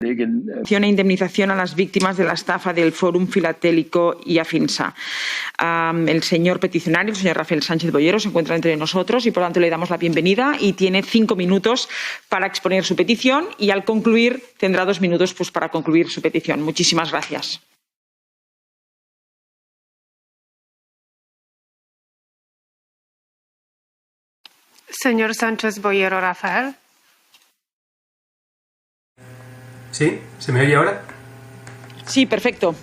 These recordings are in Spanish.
E indemnización a las víctimas de la estafa del Fórum Filatélico y Afinsa. El señor peticionario, el señor Rafael Sánchez Boyero, se encuentra entre nosotros y por tanto le damos la bienvenida y tiene 5 minutos para exponer su petición y al concluir tendrá 2 minutos para concluir su petición. Muchísimas gracias. Señor Sánchez Boyero Rafael. ¿Sí? ¿Se me oye ahora? Sí, perfecto.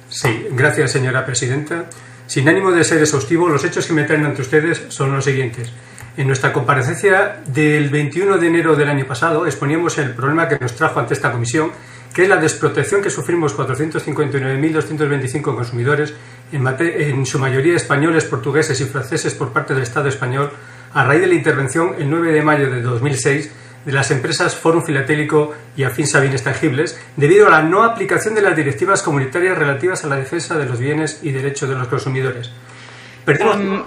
Sí, gracias, señora presidenta. Sin ánimo de ser exhaustivo, los hechos que me traen ante ustedes son los siguientes. En nuestra comparecencia del 21 de enero del año pasado exponíamos el problema que nos trajo ante esta comisión, que es la desprotección que sufrimos 459.225 consumidores, en su mayoría españoles, portugueses y franceses por parte del Estado español, a raíz de la intervención el 9 de mayo de 2006 de las empresas Fórum Filatélico y Afinsa Bienes Tangibles, debido a la no aplicación de las directivas comunitarias relativas a la defensa de los bienes y derechos de los consumidores.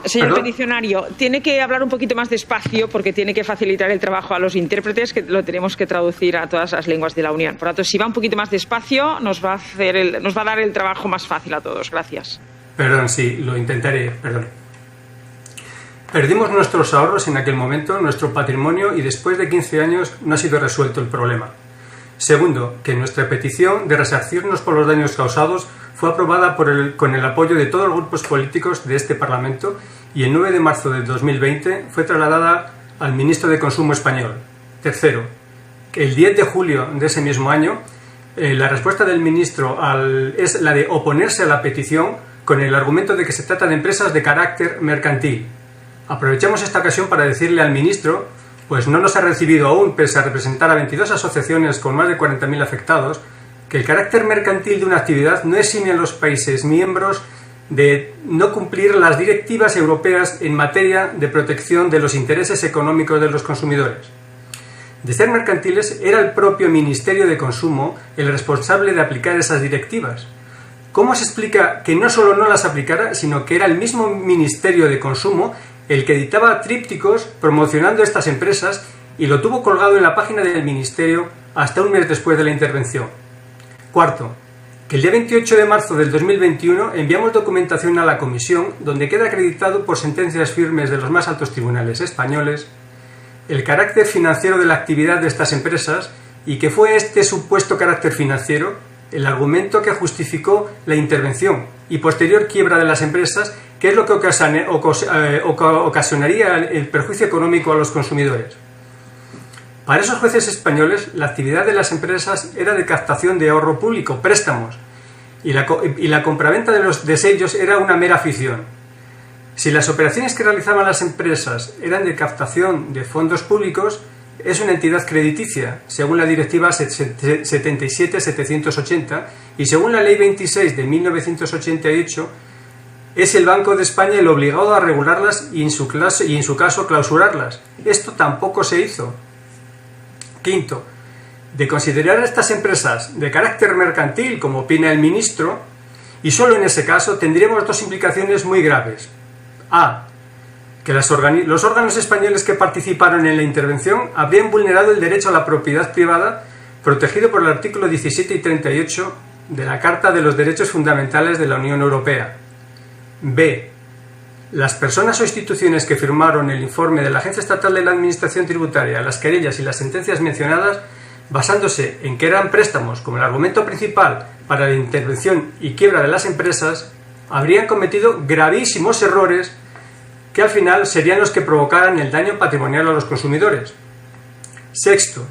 Señor peticionario, tiene que hablar un poquito más despacio porque tiene que facilitar el trabajo a los intérpretes, que lo tenemos que traducir a todas las lenguas de la Unión. Por lo tanto, si va un poquito más despacio, nos va a dar el trabajo más fácil a todos. Gracias. Perdón, sí, lo intentaré. Perdón. Perdimos nuestros ahorros en aquel momento, nuestro patrimonio, y después de 15 años no ha sido resuelto el problema. Segundo, que nuestra petición de resarcirnos por los daños causados fue aprobada con el apoyo de todos los grupos políticos de este Parlamento y el 9 de marzo de 2020 fue trasladada al ministro de Consumo español. Tercero, que el 10 de julio de ese mismo año la respuesta del ministro es la de oponerse a la petición con el argumento de que se trata de empresas de carácter mercantil. Aprovechamos esta ocasión para decirle al ministro, pues no nos ha recibido aún, pese a representar a 22 asociaciones con más de 40.000 afectados, que el carácter mercantil de una actividad no exime a los países miembros de no cumplir las directivas europeas en materia de protección de los intereses económicos de los consumidores. De ser mercantiles, era el propio Ministerio de Consumo el responsable de aplicar esas directivas. ¿Cómo se explica que no solo no las aplicara, sino que era el mismo Ministerio de Consumo el que editaba trípticos promocionando estas empresas y lo tuvo colgado en la página del Ministerio hasta un mes después de la intervención? Cuarto, que el día 28 de marzo del 2021 enviamos documentación a la Comisión donde queda acreditado por sentencias firmes de los más altos tribunales españoles el carácter financiero de la actividad de estas empresas y que fue este supuesto carácter financiero el argumento que justificó la intervención y posterior quiebra de las empresas, que es lo que ocasionaría el perjuicio económico a los consumidores. Para esos jueces españoles, la actividad de las empresas era de captación de ahorro público, préstamos, y la compraventa de sellos era una mera ficción. Si las operaciones que realizaban las empresas eran de captación de fondos públicos, es una entidad crediticia, según la Directiva 77-780, y según la Ley 26 de 1988, es el Banco de España el obligado a regularlas y en su caso clausurarlas. Esto tampoco se hizo. Quinto, de considerar a estas empresas de carácter mercantil, como opina el ministro, y solo en ese caso tendríamos 2 implicaciones muy graves. A, que los órganos españoles que participaron en la intervención habrían vulnerado el derecho a la propiedad privada protegido por el artículo 17 y 38 de la Carta de los Derechos Fundamentales de la Unión Europea. B, las personas o instituciones que firmaron el informe de la Agencia Estatal de la Administración Tributaria, las querellas y las sentencias mencionadas, basándose en que eran préstamos como el argumento principal para la intervención y quiebra de las empresas, habrían cometido gravísimos errores que al final serían los que provocaran el daño patrimonial a los consumidores. Sexto,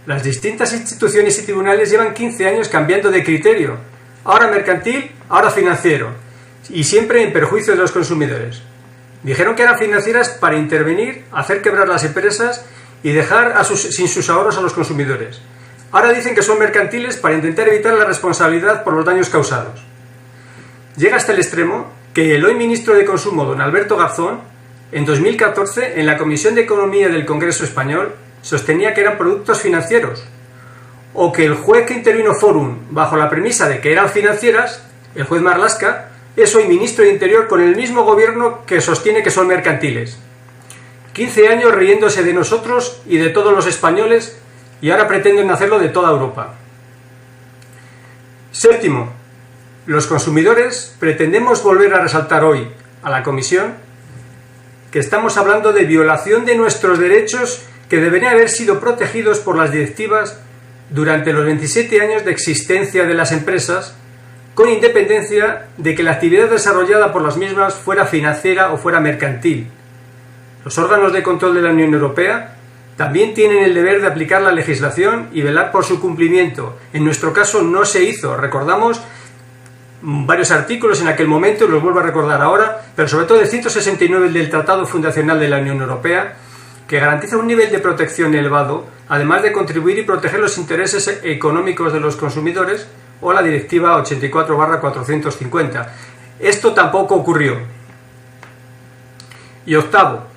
las distintas instituciones y tribunales llevan 15 años cambiando de criterio, ahora mercantil, ahora financiero, y siempre en perjuicio de los consumidores. Dijeron que eran financieras para intervenir, hacer quebrar las empresas y dejar sin sus ahorros a los consumidores. Ahora dicen que son mercantiles para intentar evitar la responsabilidad por los daños causados. Llega hasta el extremo que el hoy ministro de Consumo, don Alberto Garzón, en 2014, en la Comisión de Economía del Congreso Español, sostenía que eran productos financieros, o que el juez que intervino Fórum bajo la premisa de que eran financieras, el juez Marlaska, es hoy ministro de Interior con el mismo gobierno que sostiene que son mercantiles. 15 años riéndose de nosotros y de todos los españoles y ahora pretenden hacerlo de toda Europa. Séptimo, los consumidores pretendemos volver a resaltar hoy a la Comisión que estamos hablando de violación de nuestros derechos que deberían haber sido protegidos por las directivas durante los 27 años de existencia de las empresas, con independencia de que la actividad desarrollada por las mismas fuera financiera o fuera mercantil. Los órganos de control de la Unión Europea también tienen el deber de aplicar la legislación y velar por su cumplimiento. En nuestro caso no se hizo. Recordamos varios artículos en aquel momento, y los vuelvo a recordar ahora, pero sobre todo el 169 del Tratado Fundacional de la Unión Europea, que garantiza un nivel de protección elevado, además de contribuir y proteger los intereses económicos de los consumidores, o la Directiva 84/450. Esto tampoco ocurrió. Y octavo,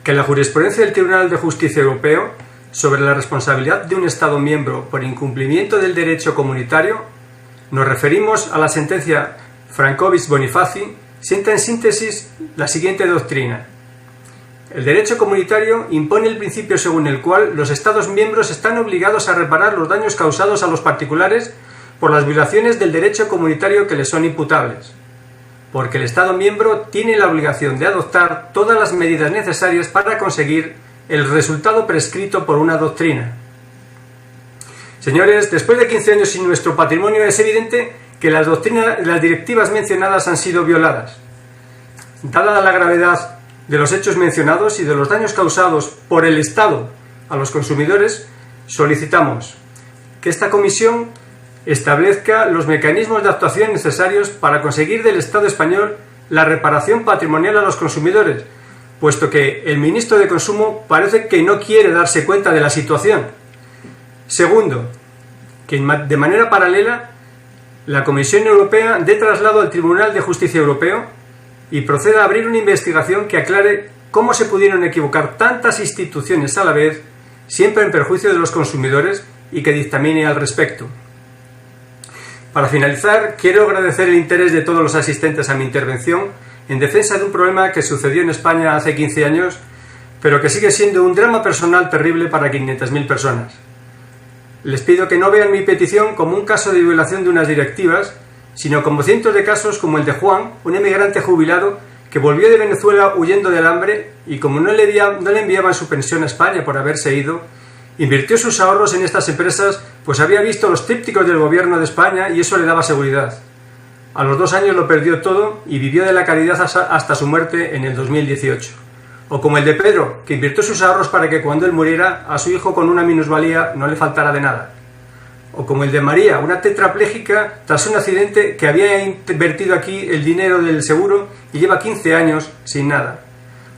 que la jurisprudencia del Tribunal de Justicia Europeo sobre la responsabilidad de un Estado miembro por incumplimiento del derecho comunitario, nos referimos a la sentencia Frankovic-Bonifaci, sienta en síntesis la siguiente doctrina. El derecho comunitario impone el principio según el cual los Estados miembros están obligados a reparar los daños causados a los particulares por las violaciones del derecho comunitario que les son imputables, porque el Estado miembro tiene la obligación de adoptar todas las medidas necesarias para conseguir el resultado prescrito por una doctrina. Señores, después de 15 años sin nuestro patrimonio es evidente que las directivas mencionadas han sido violadas. Dada la gravedad de los hechos mencionados y de los daños causados por el Estado a los consumidores, solicitamos que esta comisión establezca los mecanismos de actuación necesarios para conseguir del Estado español la reparación patrimonial a los consumidores, puesto que el ministro de Consumo parece que no quiere darse cuenta de la situación. Segundo, que de manera paralela la Comisión Europea dé traslado al Tribunal de Justicia Europeo y proceda a abrir una investigación que aclare cómo se pudieron equivocar tantas instituciones a la vez, siempre en perjuicio de los consumidores, y que dictamine al respecto. Para finalizar, quiero agradecer el interés de todos los asistentes a mi intervención en defensa de un problema que sucedió en España hace 15 años, pero que sigue siendo un drama personal terrible para 500.000 personas. Les pido que no vean mi petición como un caso de violación de unas directivas, sino como cientos de casos como el de Juan, un emigrante jubilado que volvió de Venezuela huyendo del hambre y como no le enviaban su pensión a España por haberse ido, invirtió sus ahorros en estas empresas, pues había visto los trípticos del gobierno de España y eso le daba seguridad. A los 2 años lo perdió todo y vivió de la caridad hasta su muerte en el 2018. O como el de Pedro, que invirtió sus ahorros para que cuando él muriera a su hijo con una minusvalía no le faltara de nada. O como el de María, una tetrapléjica tras un accidente que había invertido aquí el dinero del seguro y lleva 15 años sin nada.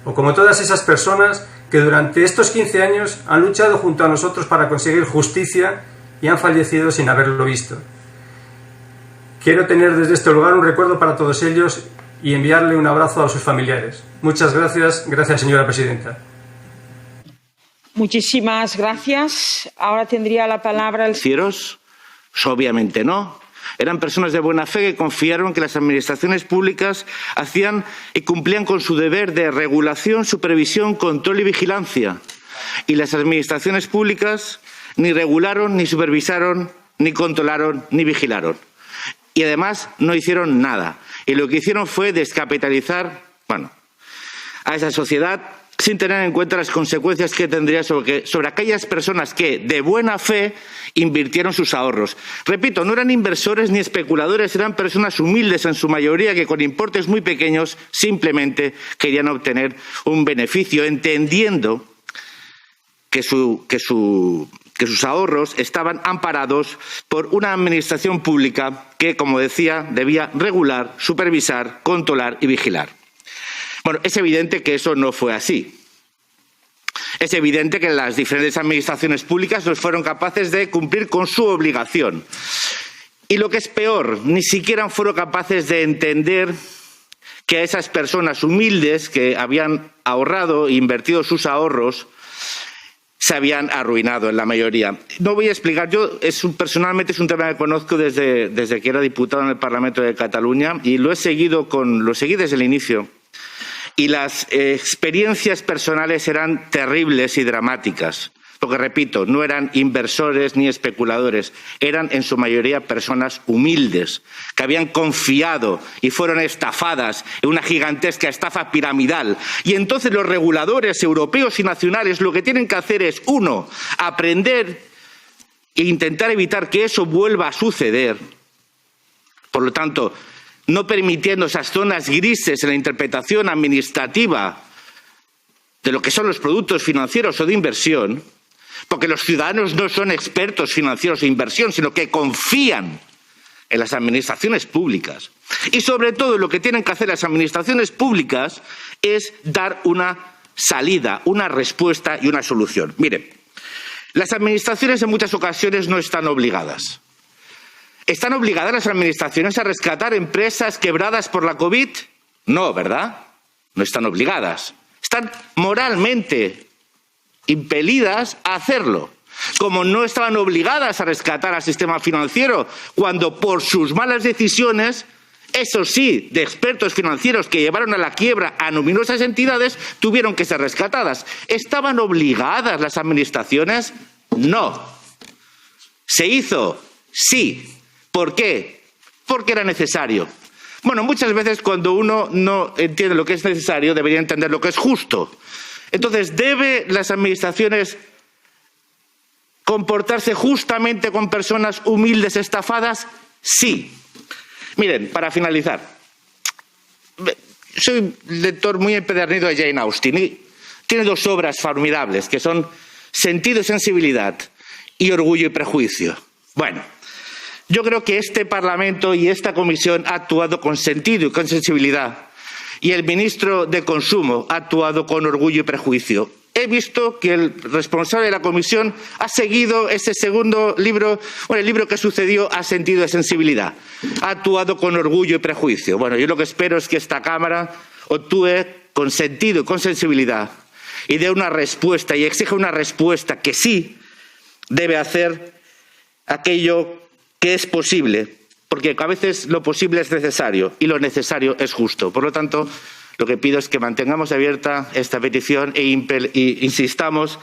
O como todas esas personas que durante estos 15 años han luchado junto a nosotros para conseguir justicia y han fallecido sin haberlo visto. Quiero tener desde este lugar un recuerdo para todos ellos y enviarle un abrazo a sus familiares. Muchas gracias. Gracias, señora presidenta. Muchísimas gracias. Ahora tendría la palabra el... ¿Financieros? Obviamente no. Eran personas de buena fe que confiaron que las administraciones públicas hacían y cumplían con su deber de regulación, supervisión, control y vigilancia. Y las administraciones públicas ni regularon, ni supervisaron, ni controlaron, ni vigilaron. Y además no hicieron nada. Y lo que hicieron fue descapitalizar, a esa sociedad sin tener en cuenta las consecuencias que tendría sobre aquellas personas que, de buena fe, invirtieron sus ahorros. Repito, no eran inversores ni especuladores, eran personas humildes en su mayoría que con importes muy pequeños simplemente querían obtener un beneficio, entendiendo que sus ahorros estaban amparados por una administración pública que, como decía, debía regular, supervisar, controlar y vigilar. Bueno, es evidente que eso no fue así. Es evidente que las diferentes administraciones públicas no fueron capaces de cumplir con su obligación. Y lo que es peor, ni siquiera fueron capaces de entender que a esas personas humildes que habían ahorrado e invertido sus ahorros se habían arruinado en la mayoría. No voy a explicar, personalmente es un tema que conozco desde que era diputado en el Parlamento de Cataluña y lo seguí desde el inicio. Y las experiencias personales eran terribles y dramáticas. Porque, repito, no eran inversores ni especuladores, eran en su mayoría personas humildes, que habían confiado y fueron estafadas en una gigantesca estafa piramidal. Y entonces los reguladores europeos y nacionales lo que tienen que hacer es, uno, aprender e intentar evitar que eso vuelva a suceder. Por lo tanto, no permitiendo esas zonas grises en la interpretación administrativa de lo que son los productos financieros o de inversión, porque los ciudadanos no son expertos financieros de inversión, sino que confían en las administraciones públicas. Y sobre todo lo que tienen que hacer las administraciones públicas es dar una salida, una respuesta y una solución. Mire, las administraciones en muchas ocasiones no están obligadas. ¿Están obligadas las administraciones a rescatar empresas quebradas por la COVID? No, ¿verdad? No están obligadas. Están moralmente impelidas a hacerlo. Como no estaban obligadas a rescatar al sistema financiero cuando por sus malas decisiones, eso sí, de expertos financieros que llevaron a la quiebra a numerosas entidades, tuvieron que ser rescatadas. ¿Estaban obligadas las administraciones? No. ¿Se hizo? Sí. ¿Por qué? Porque era necesario. Bueno, muchas veces cuando uno no entiende lo que es necesario, debería entender lo que es justo. Entonces, ¿deben las administraciones comportarse justamente con personas humildes estafadas? Sí. Miren, para finalizar, soy un lector muy empedernido de Jane Austen y tiene dos obras formidables que son Sentido y sensibilidad y Orgullo y prejuicio. Bueno, yo creo que este Parlamento y esta Comisión ha actuado con sentido y con sensibilidad y el ministro de Consumo ha actuado con orgullo y prejuicio. He visto que el responsable de la Comisión ha seguido ese segundo libro, el libro que sucedió a Sentido de sensibilidad. Ha actuado con orgullo y prejuicio. Bueno, yo lo que espero es que esta Cámara actúe con sentido y con sensibilidad y dé una respuesta y exija una respuesta que sí debe hacer aquello que es posible, porque a veces lo posible es necesario y lo necesario es justo. Por lo tanto, lo que pido es que mantengamos abierta esta petición e insistamos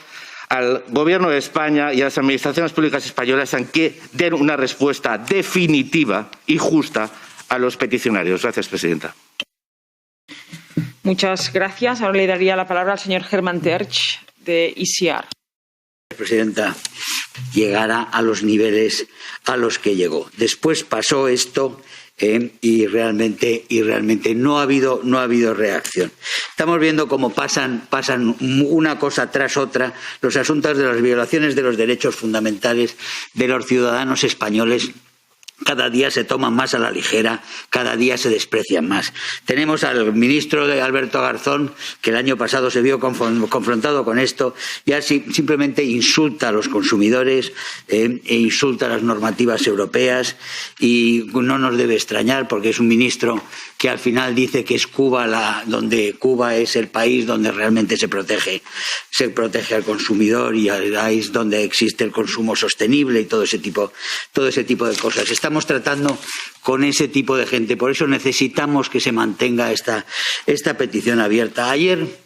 al Gobierno de España y a las administraciones públicas españolas en que den una respuesta definitiva y justa a los peticionarios. Gracias, presidenta. Muchas gracias. Ahora le daría la palabra al señor Hermann Tertsch, de ECR. Presidenta, llegara a los niveles a los que llegó. Después pasó esto y realmente no ha habido reacción. Estamos viendo cómo pasan una cosa tras otra los asuntos de las violaciones de los derechos fundamentales de los ciudadanos españoles. Cada día se toman más a la ligera, cada día se desprecian más. Tenemos al ministro Alberto Garzón, que el año pasado se vio confrontado con esto, y así simplemente insulta a los consumidores e insulta a las normativas europeas, y no nos debe extrañar porque es un ministro que al final dice que es Cuba donde Cuba es el país donde realmente se protege al consumidor y es donde existe el consumo sostenible y todo ese tipo de cosas. Estamos tratando con ese tipo de gente, por eso necesitamos que se mantenga esta petición abierta. Ayer,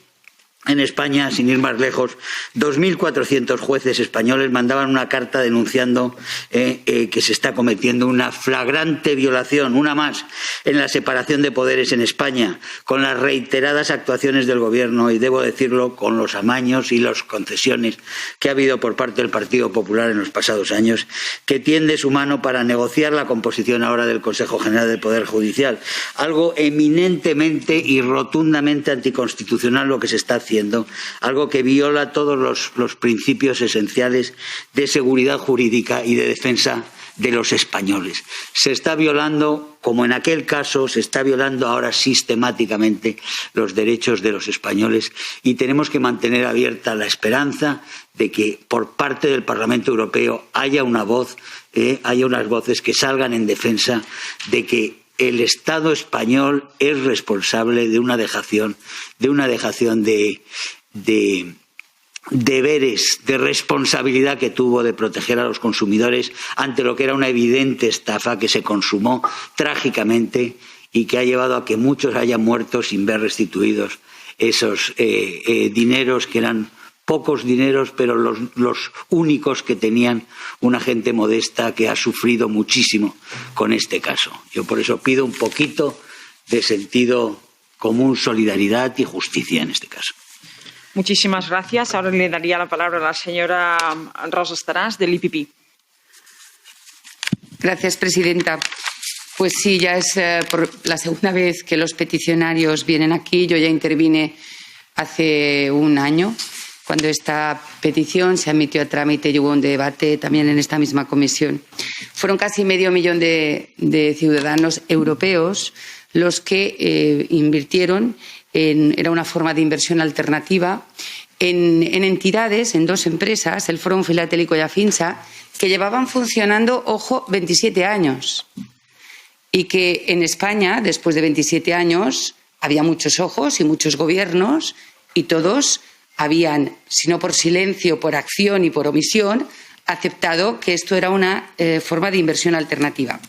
en España, sin ir más lejos, 2.400 jueces españoles mandaban una carta denunciando que se está cometiendo una flagrante violación, una más, en la separación de poderes en España, con las reiteradas actuaciones del Gobierno y, debo decirlo, con los amaños y las concesiones que ha habido por parte del Partido Popular en los pasados años, que tiende su mano para negociar la composición ahora del Consejo General del Poder Judicial. Algo eminentemente y rotundamente anticonstitucional lo que se está haciendo. Algo que viola todos los principios esenciales de seguridad jurídica y de defensa de los españoles. Se está violando, como en aquel caso, se está violando ahora sistemáticamente los derechos de los españoles y tenemos que mantener abierta la esperanza de que por parte del Parlamento Europeo haya una voz, haya unas voces que salgan en defensa de que el Estado español es responsable de una dejación de deberes, de responsabilidad que tuvo de proteger a los consumidores ante lo que era una evidente estafa que se consumó trágicamente y que ha llevado a que muchos hayan muerto sin ver restituidos esos dineros que eran pocos dineros, pero los únicos que tenían una gente modesta que ha sufrido muchísimo con este caso. Yo por eso pido un poquito de sentido común, solidaridad y justicia en este caso. Muchísimas gracias. Ahora le daría la palabra a la señora Rosa Estaràs, del IPP. Gracias, presidenta. Pues sí, ya es por la segunda vez que los peticionarios vienen aquí. Yo ya intervine hace un año, cuando esta petición se admitió a trámite y hubo un debate también en esta misma comisión. Fueron casi medio millón de ciudadanos europeos los que invirtieron era una forma de inversión alternativa en entidades, en dos empresas, el Fòrum Filatélico y Afinsa, que llevaban funcionando, ojo, 27 años. Y que en España, después de 27 años, había muchos ojos y muchos gobiernos y todos habían, si no por silencio, por acción y por omisión, aceptado que esto era una forma de inversión alternativa.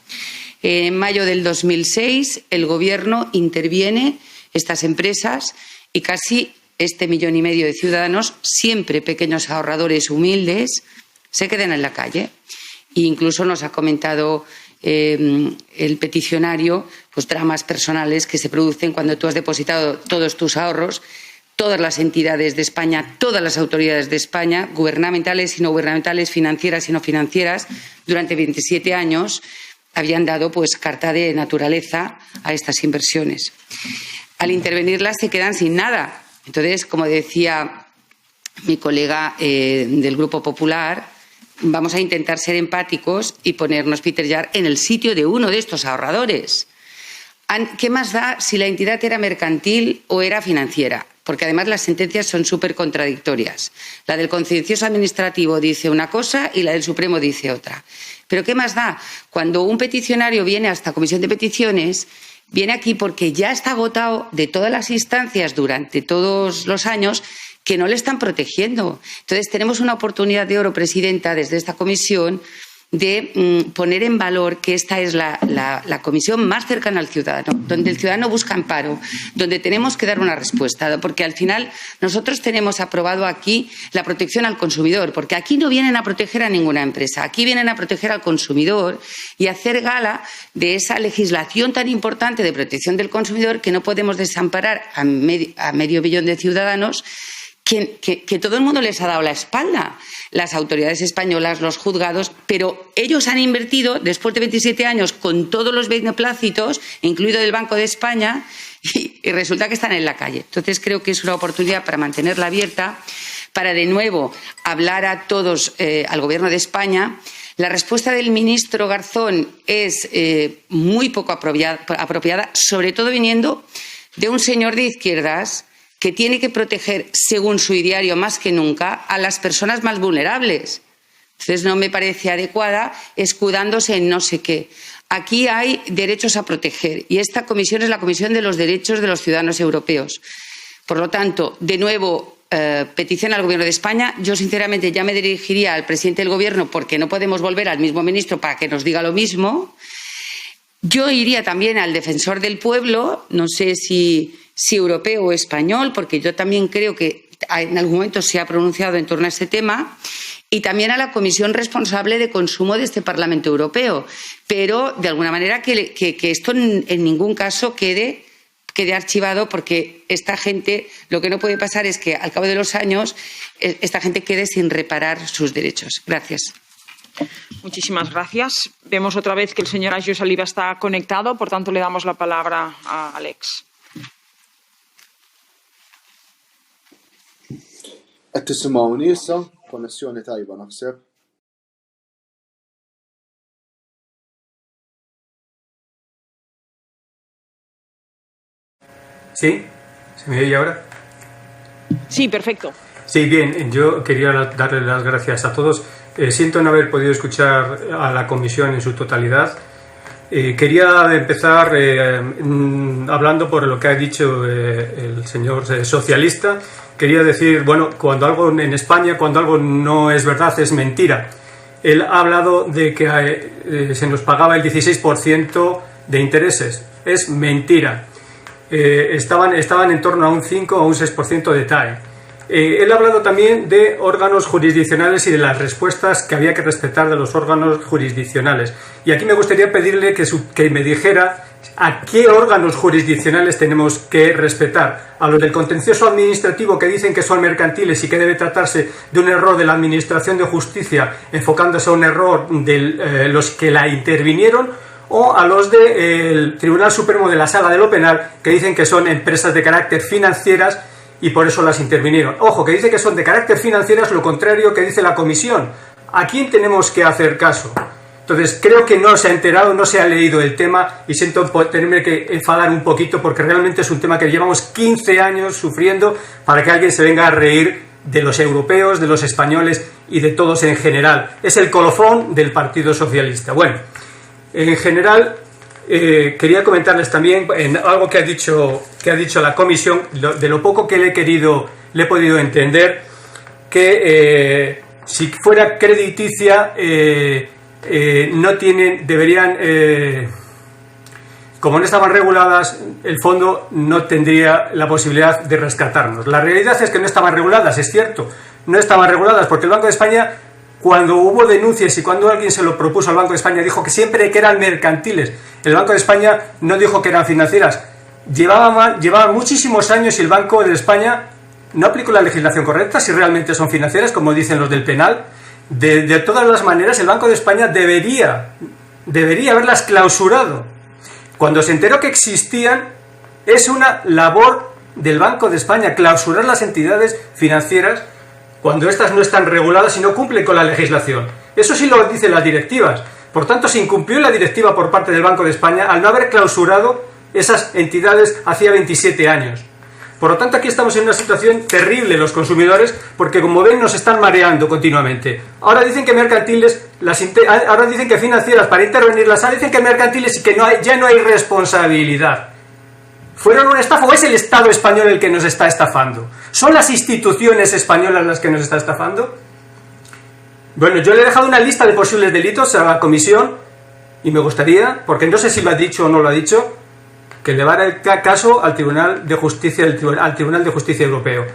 En mayo del 2006, el Gobierno interviene estas empresas y casi este 1,5 millones de ciudadanos, siempre pequeños ahorradores humildes, se quedan en la calle. E incluso nos ha comentado el peticionario pues dramas personales que se producen cuando tú has depositado todos tus ahorros. Todas las entidades de España, todas las autoridades de España, gubernamentales y no gubernamentales, financieras y no financieras, durante 27 años habían dado pues carta de naturaleza a estas inversiones. Al intervenirlas se quedan sin nada. Entonces, como decía mi colega del Grupo Popular, vamos a intentar ser empáticos y ponernos, Peter Jarl, en el sitio de uno de estos ahorradores. ¿Qué más da si la entidad era mercantil o era financiera? Porque además las sentencias son súper contradictorias. La del contencioso administrativo dice una cosa y la del Supremo dice otra. Pero ¿qué más da? Cuando un peticionario viene a esta comisión de peticiones, viene aquí porque ya está agotado de todas las instancias durante todos los años que no le están protegiendo. Entonces tenemos una oportunidad de oro, presidenta, desde esta comisión, de poner en valor que esta es la comisión más cercana al ciudadano, donde el ciudadano busca amparo, donde tenemos que dar una respuesta, porque al final nosotros tenemos aprobado aquí la protección al consumidor, porque aquí no vienen a proteger a ninguna empresa, aquí vienen a proteger al consumidor y hacer gala de esa legislación tan importante de protección del consumidor que no podemos desamparar a medio billón de ciudadanos que todo el mundo les ha dado la espalda, las autoridades españolas, los juzgados, pero ellos han invertido, después de 27 años, con todos los beneplácitos, incluido el Banco de España, y resulta que están en la calle. Entonces creo que es una oportunidad para mantenerla abierta, para de nuevo hablar a todos, al Gobierno de España. La respuesta del ministro Garzón es muy poco apropiada, sobre todo viniendo de un señor de izquierdas que tiene que proteger, según su ideario más que nunca, a las personas más vulnerables. Entonces no me parece adecuada escudándose en no sé qué. Aquí hay derechos a proteger y esta comisión es la Comisión de los Derechos de los Ciudadanos Europeos. Por lo tanto, de nuevo, petición al Gobierno de España. Yo, sinceramente, ya me dirigiría al presidente del Gobierno porque no podemos volver al mismo ministro para que nos diga lo mismo. Yo iría también al defensor del pueblo, no sé si europeo o español, porque yo también creo que en algún momento se ha pronunciado en torno a este tema, y también a la comisión responsable de consumo de este Parlamento Europeo. Pero, de alguna manera, que esto en ningún caso quede archivado, porque esta gente, lo que no puede pasar es que al cabo de los años esta gente quede sin reparar sus derechos. Gracias. Muchísimas gracias. Vemos otra vez que el señor Agius Saliba está conectado, por tanto le damos la palabra a Alex. Qed tisimgħuni issa? Konnessjoni tajba naħseb. ¿Sí? ¿Se me oye ahora? Sí, perfecto. Sí, bien. Yo quería darle las gracias a todos. Siento no haber podido escuchar a la comisión en su totalidad. Quería empezar hablando por lo que ha dicho el señor socialista. Quería decir, bueno, cuando algo en España, cuando algo no es verdad, es mentira. Él ha hablado de que se nos pagaba el 16% de intereses. Es mentira. Estaban en torno a un 5 o un 6% de TAE. Él ha hablado también de órganos jurisdiccionales y de las respuestas que había que respetar de los órganos jurisdiccionales. Y aquí me gustaría pedirle que me dijera a qué órganos jurisdiccionales tenemos que respetar. A los del contencioso administrativo, que dicen que son mercantiles y que debe tratarse de un error de la Administración de Justicia enfocándose a un error de los que la intervinieron, o a los del Tribunal Supremo de la Sala de lo Penal, que dicen que son empresas de carácter financieras y por eso las intervinieron. Ojo, que dice que son de carácter financiero es lo contrario que dice la Comisión. ¿A quién tenemos que hacer caso? Entonces, creo que no se ha enterado, no se ha leído el tema y siento tenerme que enfadar un poquito porque realmente es un tema que llevamos 15 años sufriendo para que alguien se venga a reír de los europeos, de los españoles y de todos en general. Es el colofón del Partido Socialista. Bueno, en general, quería comentarles también en algo que ha dicho la Comisión, de lo poco que le he podido entender, que si fuera crediticia, como no estaban reguladas, el fondo no tendría la posibilidad de rescatarnos. La realidad es que no estaban reguladas, es cierto, no estaban reguladas porque el Banco de España, cuando hubo denuncias y cuando alguien se lo propuso al Banco de España, dijo que siempre que eran mercantiles. El Banco de España no dijo que eran financieras. Llevaba muchísimos años y el Banco de España no aplicó la legislación correcta si realmente son financieras, como dicen los del penal. De todas las maneras, el Banco de España debería haberlas clausurado. Cuando se enteró que existían, es una labor del Banco de España clausurar las entidades financieras cuando éstas no están reguladas y no cumplen con la legislación. Eso sí lo dicen las directivas. Por tanto, se incumplió la directiva por parte del Banco de España al no haber clausurado esas entidades hacía 27 años. Por lo tanto, aquí estamos en una situación terrible los consumidores porque, como ven, nos están mareando continuamente. Ahora dicen que mercantiles, ahora dicen que financieras para intervenirlas, ahora dicen que mercantiles y que ya no hay responsabilidad. ¿Fueron una estafa o es el Estado español el que nos está estafando? ¿Son las instituciones españolas las que nos están estafando? Bueno, yo le he dejado una lista de posibles delitos a la Comisión y me gustaría, porque no sé si lo ha dicho o no lo ha dicho, que le va a dar caso al Tribunal de Justicia, al Tribunal de Justicia Europeo.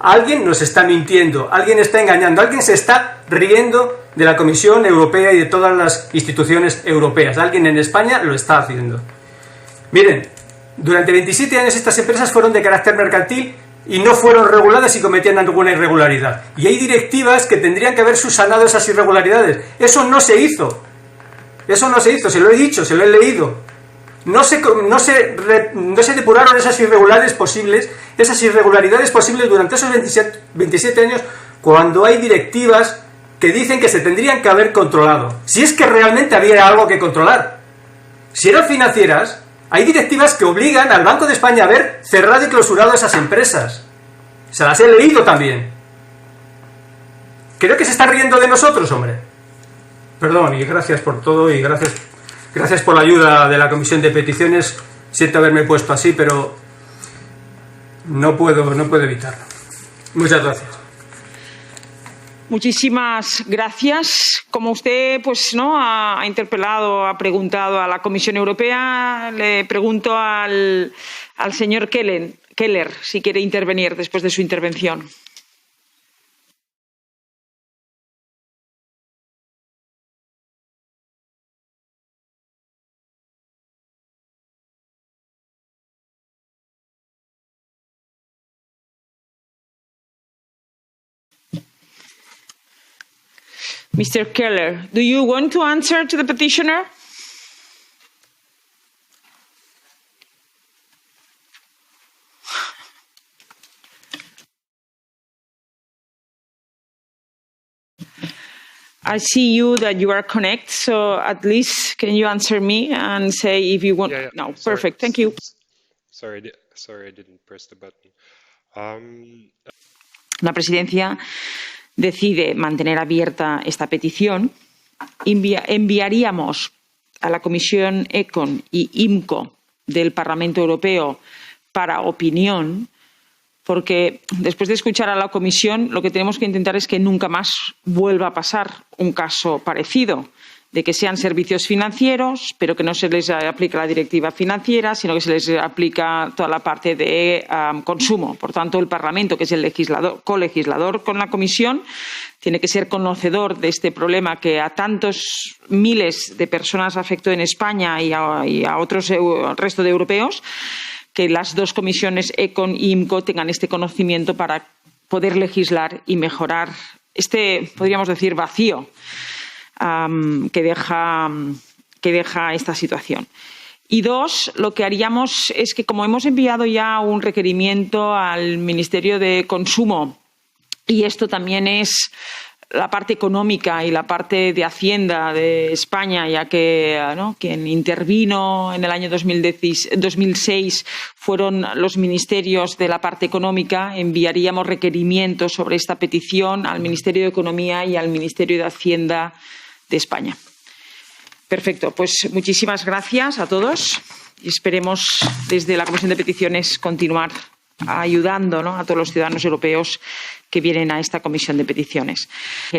Alguien nos está mintiendo, alguien está engañando, alguien se está riendo de la Comisión Europea y de todas las instituciones europeas. Alguien en España lo está haciendo. Miren, durante 27 años estas empresas fueron de carácter mercantil y no fueron reguladas y cometían alguna irregularidad. Y hay directivas que tendrían que haber subsanado esas irregularidades. Eso no se hizo. Eso no se hizo, se lo he dicho, se lo he leído. No se depuraron esas irregularidades posibles durante esos 27 años cuando hay directivas que dicen que se tendrían que haber controlado. Si es que realmente había algo que controlar. Si eran financieras, hay directivas que obligan al Banco de España a haber cerrado y clausurado esas empresas. Se las he leído también. Creo que se están riendo de nosotros, hombre. Perdón, y gracias por todo y gracias por la ayuda de la Comisión de Peticiones. Siento haberme puesto así, pero no puedo evitarlo. Muchas gracias. Muchísimas gracias. Como usted ha interpelado, ha preguntado a la Comisión Europea, le pregunto al señor Keller si quiere intervenir después de su intervención. Mr. Keller, do you want to answer to the petitioner? I see you that you are connected, so at least can you answer me and say if you want? Yeah. No, perfect. Thank you. Sorry, I didn't press the button. La presidencia decide mantener abierta esta petición. Enviaríamos a la Comisión ECON y IMCO del Parlamento Europeo para opinión, porque después de escuchar a la Comisión lo que tenemos que intentar es que nunca más vuelva a pasar un caso parecido. de que sean servicios financieros, pero que no se les aplica la directiva financiera, sino que se les aplica toda la parte de consumo. Por tanto, el Parlamento, que es el colegislador con la Comisión, tiene que ser conocedor de este problema que a tantos miles de personas afectó en España y a otros al resto de europeos, que las dos comisiones ECON y IMCO tengan este conocimiento para poder legislar y mejorar este, podríamos decir, vacío que deja esta situación. Y dos, lo que haríamos es que, como hemos enviado ya un requerimiento al Ministerio de Consumo, y esto también es la parte económica y la parte de Hacienda de España, ya que quien intervino en el año 2006 fueron los ministerios de la parte económica, enviaríamos requerimientos sobre esta petición al Ministerio de Economía y al Ministerio de Hacienda de España. Perfecto, pues muchísimas gracias a todos y esperemos desde la Comisión de Peticiones continuar ayudando a todos los ciudadanos europeos que vienen a esta Comisión de Peticiones.